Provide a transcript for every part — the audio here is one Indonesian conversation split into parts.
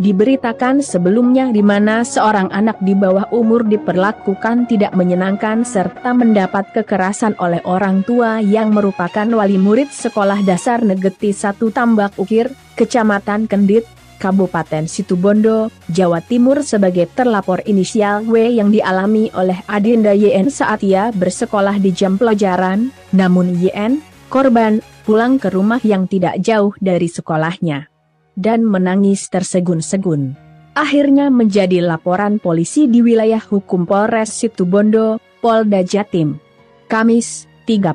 Diberitakan sebelumnya di mana seorang anak di bawah umur diperlakukan tidak menyenangkan serta mendapat kekerasan oleh orang tua yang merupakan wali murid sekolah dasar Negeri 1 Tambak Ukir, Kecamatan Kendit, Kabupaten Situbondo, Jawa Timur sebagai terlapor inisial W yang dialami oleh Adinda YN saat ia bersekolah di jam pelajaran, namun YN, korban, pulang ke rumah yang tidak jauh dari sekolahnya dan menangis tersegun-segun. Akhirnya menjadi laporan polisi di wilayah hukum Polres Situbondo, Polda Jatim. Kamis, 31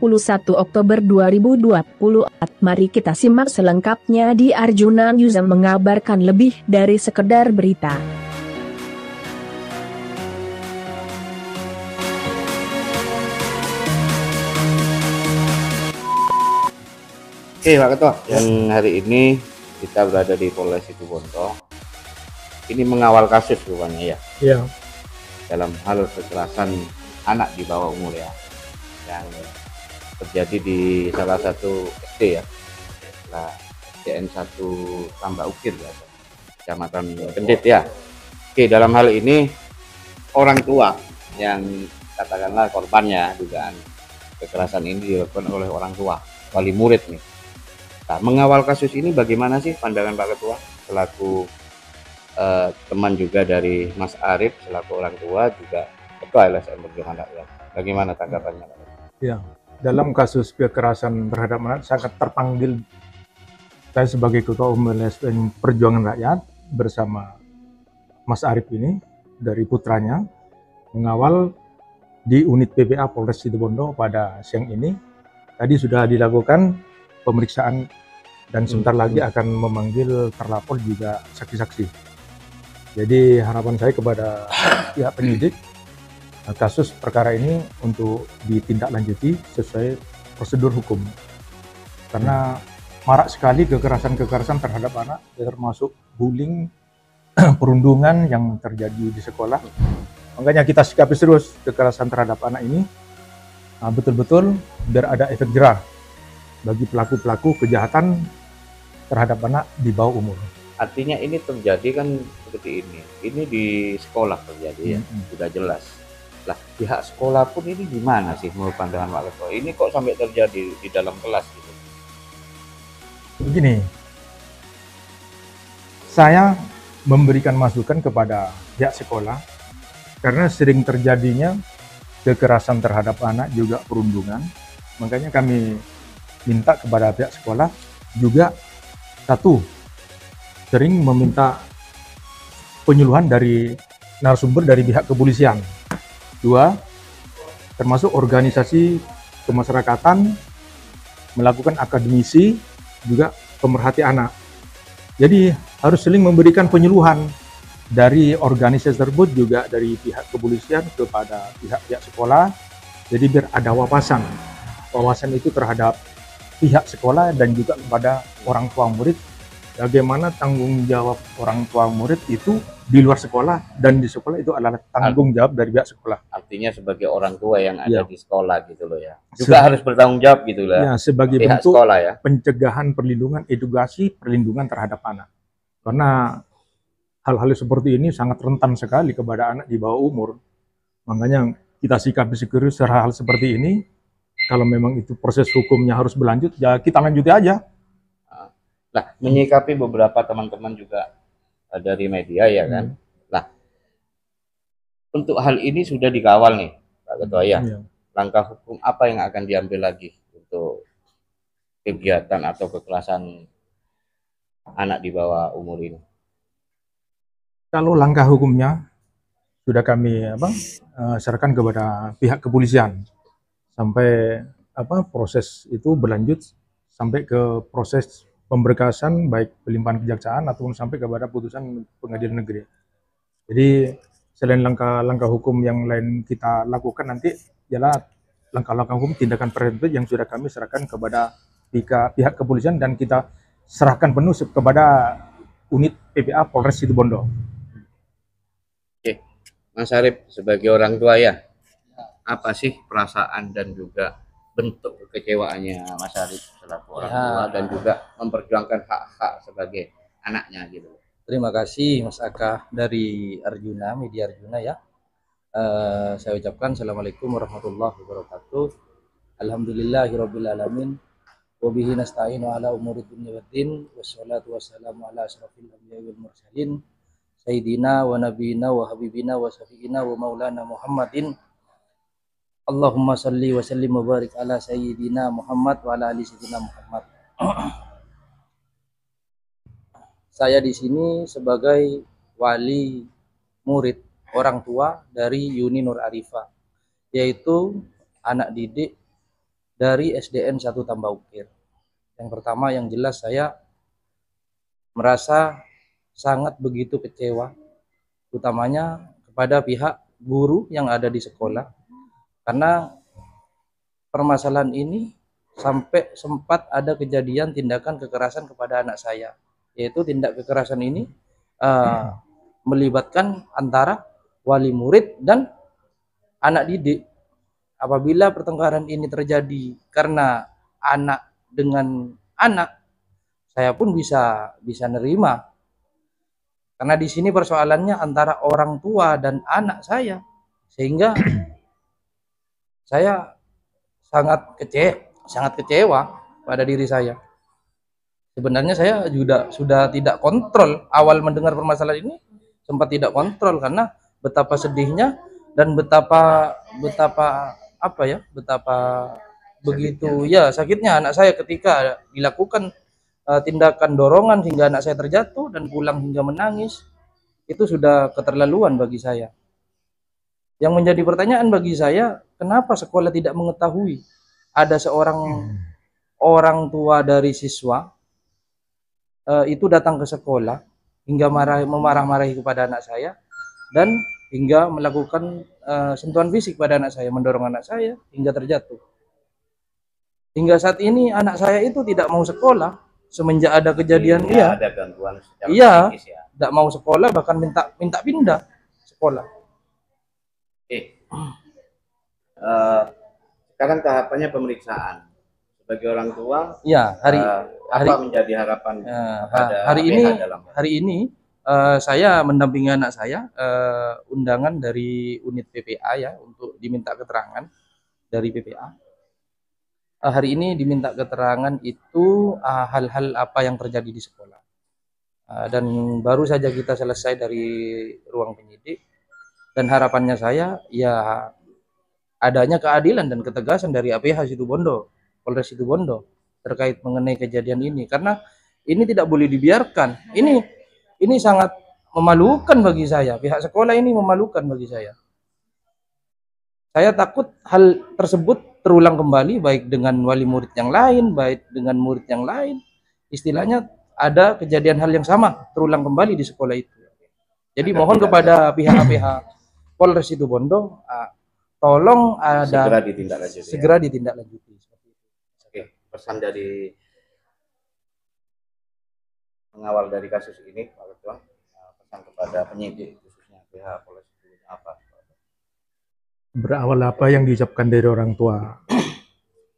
Oktober 2024. Mari kita simak selengkapnya di Arjuna News yang mengabarkan lebih dari sekedar berita. Oke Pak Ketua, yang hari ini kita berada di Polres Situbondo. Ini mengawal kasus rupanya ya. Iya. Dalam hal kekerasan anak di bawah umur ya, yang terjadi di salah satu SD ya, nah SDN 1 Tambak Ukir ya, Kecamatan Kendit ya. Oke, dalam hal ini orang tua yang katakanlah korbannya dugaan kekerasan ini dilakukan oleh orang tua, wali murid nih. Nah, mengawal kasus ini bagaimana sih pandangan Pak Ketua selaku teman juga dari Mas Arif selaku orang tua juga Ketua LSM Perjuangan Rakyat? Bagaimana tanggapannya Pak? Ya, dalam kasus kekerasan terhadap anak sangat terpanggil saya sebagai Ketua Umum LSM Perjuangan Rakyat bersama Mas Arif ini dari putranya mengawal di unit PPA Polres Situbondo pada siang ini. Tadi sudah dilakukan pemeriksaan dan sebentar lagi akan memanggil terlapor juga saksi-saksi. Jadi harapan saya kepada pihak penyidik kasus perkara ini untuk ditindaklanjuti sesuai prosedur hukum. Karena marak sekali kekerasan-kekerasan terhadap anak, termasuk bullying, perundungan yang terjadi di sekolah. Makanya kita sikapi serius kekerasan terhadap anak ini betul-betul biar ada efek jerah bagi pelaku-pelaku kejahatan terhadap anak di bawah umur. Artinya ini terjadi kan seperti ini di sekolah terjadi ya, sudah jelas. Lah pihak sekolah pun ini gimana sih menurut pandangan Pak Ketua? Ini kok sampai terjadi di dalam kelas gitu? Begini, saya memberikan masukan kepada pihak sekolah karena sering terjadinya kekerasan terhadap anak juga perundungan. Makanya kami minta kepada pihak sekolah juga satu, sering meminta penyuluhan dari narasumber dari pihak kepolisian. Dua, termasuk organisasi kemasyarakatan melakukan akademisi juga pemerhati anak. Jadi harus saling memberikan penyuluhan dari organisasi tersebut juga dari pihak kepolisian kepada pihak-pihak sekolah. Jadi biar ada wawasan itu terhadap pihak sekolah dan juga kepada orang tua murid, bagaimana tanggung jawab orang tua murid itu di luar sekolah dan di sekolah itu adalah tanggung jawab dari pihak sekolah. Artinya sebagai orang tua yang ada di sekolah gitu loh ya, juga harus bertanggung jawab gitu lah. Ya, sebagai pihak bentuk sekolah ya, pencegahan, perlindungan, edukasi, perlindungan terhadap anak. Karena hal-hal seperti ini sangat rentan sekali kepada anak di bawah umur. Makanya kita sikapi serius hal-hal seperti ini. Kalau memang itu proses hukumnya harus berlanjut, ya kita lanjuti aja. Nah, menyikapi beberapa teman-teman juga dari media ya kan. Nah, untuk hal ini sudah dikawal nih, Pak Ketua ya. Langkah hukum apa yang akan diambil lagi untuk kegiatan atau kekerasan anak di bawah umur ini? Kalau langkah hukumnya sudah kami serahkan kepada pihak kepolisian. Sampai proses itu berlanjut sampai ke proses pemberkasan baik pelimpahan kejaksaan ataupun sampai kepada putusan pengadilan negeri. Jadi selain langkah hukum yang lain kita lakukan nanti ialah langkah-langkah hukum tindakan preventif yang sudah kami serahkan kepada pihak kepolisian dan kita serahkan penuh kepada unit PPA Polres Situbondo. Oke, Mas Arif sebagai orang tua ya, apa sih perasaan dan juga bentuk kekecewaannya Mas Arif selaku orang tua dan juga memperjuangkan hak-hak sebagai anaknya gitu? Terima kasih Mas Aka dari Arjuna, Media Arjuna ya. Saya ucapkan Assalamualaikum warahmatullahi wabarakatuh. Alhamdulillahirabbil alamin. Wa bihi nasta'inu ala umuri dunya waddin. Wassalatu wassalamu ala asrofil anbiya'i wal mursalin. Sayyidina wa nabiyina wa habibina wa syafi'ina wa maulana Muhammadin. Allahumma salli wa sallim wa barik ala sayyidina Muhammad wa ala ali sayyidina Muhammad. Saya di sini sebagai wali murid orang tua dari Yuni Nur Arifah, yaitu anak didik dari SDN 1 Tambah Ukir. Yang pertama yang jelas saya merasa sangat begitu kecewa, utamanya kepada pihak guru yang ada di sekolah, karena permasalahan ini sampai sempat ada kejadian tindakan kekerasan kepada anak saya, yaitu tindak kekerasan ini melibatkan antara wali murid dan anak didik. Apabila pertengkaran ini terjadi karena anak dengan anak, saya pun bisa nerima. Karena di sini persoalannya antara orang tua dan anak saya, sehingga saya sangat kecewa pada diri saya. Sebenarnya saya juga sudah tidak kontrol awal mendengar permasalahan ini, sempat tidak kontrol karena betapa sedihnya dan betapa begitu ya sakitnya anak saya ketika dilakukan tindakan dorongan hingga anak saya terjatuh dan pulang hingga menangis. Itu sudah keterlaluan bagi saya. Yang menjadi pertanyaan bagi saya, kenapa sekolah tidak mengetahui ada seorang orang tua dari siswa itu datang ke sekolah hingga memarah-marahi kepada anak saya dan hingga melakukan sentuhan fisik pada anak saya, mendorong anak saya hingga terjatuh. Hingga saat ini anak saya itu tidak mau sekolah semenjak ada kejadian ada gangguan secara psikis ya. Tidak mau sekolah, bahkan minta pindah sekolah. Sekarang tahapannya pemeriksaan. Sebagai orang tua, ya apa menjadi harapan pada hari ini saya mendampingi anak saya undangan dari unit PPA ya untuk diminta keterangan dari PPA. Hari ini diminta keterangan itu hal-hal apa yang terjadi di sekolah. Dan baru saja kita selesai dari ruang penyidik, dan harapannya saya ya adanya keadilan dan ketegasan dari APH Situbondo, Polres Situbondo terkait mengenai kejadian ini, karena ini tidak boleh dibiarkan. Ini sangat memalukan bagi saya. Pihak sekolah ini memalukan bagi saya. Saya takut hal tersebut terulang kembali, baik dengan wali murid yang lain, baik dengan murid yang lain. Istilahnya ada kejadian hal yang sama terulang kembali di sekolah itu. Jadi mohon kepada pihak-pihak Polres Situbondo, tolong ada segera ditindaklanjuti. Oke, pesan dari mengawal dari kasus ini, Pak Ketua, pesan kepada penyidik khususnya pihak Polres itu apa? Berawal apa yang diucapkan dari orang tua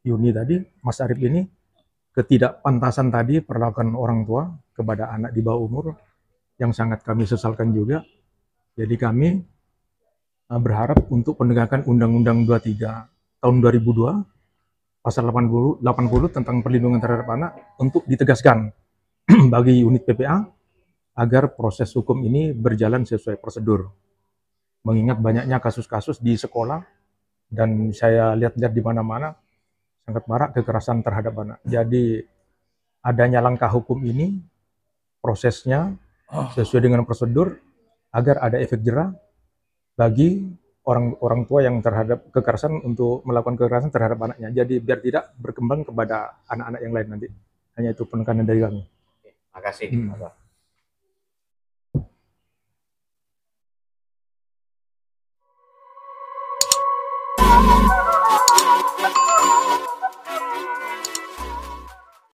Yuni tadi, Mas Arif ini, ketidakpantasan tadi perlakuan orang tua kepada anak di bawah umur yang sangat kami sesalkan juga. Jadi kami berharap untuk penegakan Undang-Undang 23 tahun 2002 pasal 80 tentang perlindungan terhadap anak untuk ditegaskan bagi unit PPA agar proses hukum ini berjalan sesuai prosedur. Mengingat banyaknya kasus-kasus di sekolah dan saya lihat-lihat di mana-mana sangat marak kekerasan terhadap anak. Jadi adanya langkah hukum ini prosesnya sesuai dengan prosedur agar ada efek jerah bagi orang tua yang terhadap kekerasan untuk melakukan kekerasan terhadap anaknya. Jadi biar tidak berkembang kepada anak-anak yang lain nanti. Hanya itu penekanan dari kami. Terima kasih.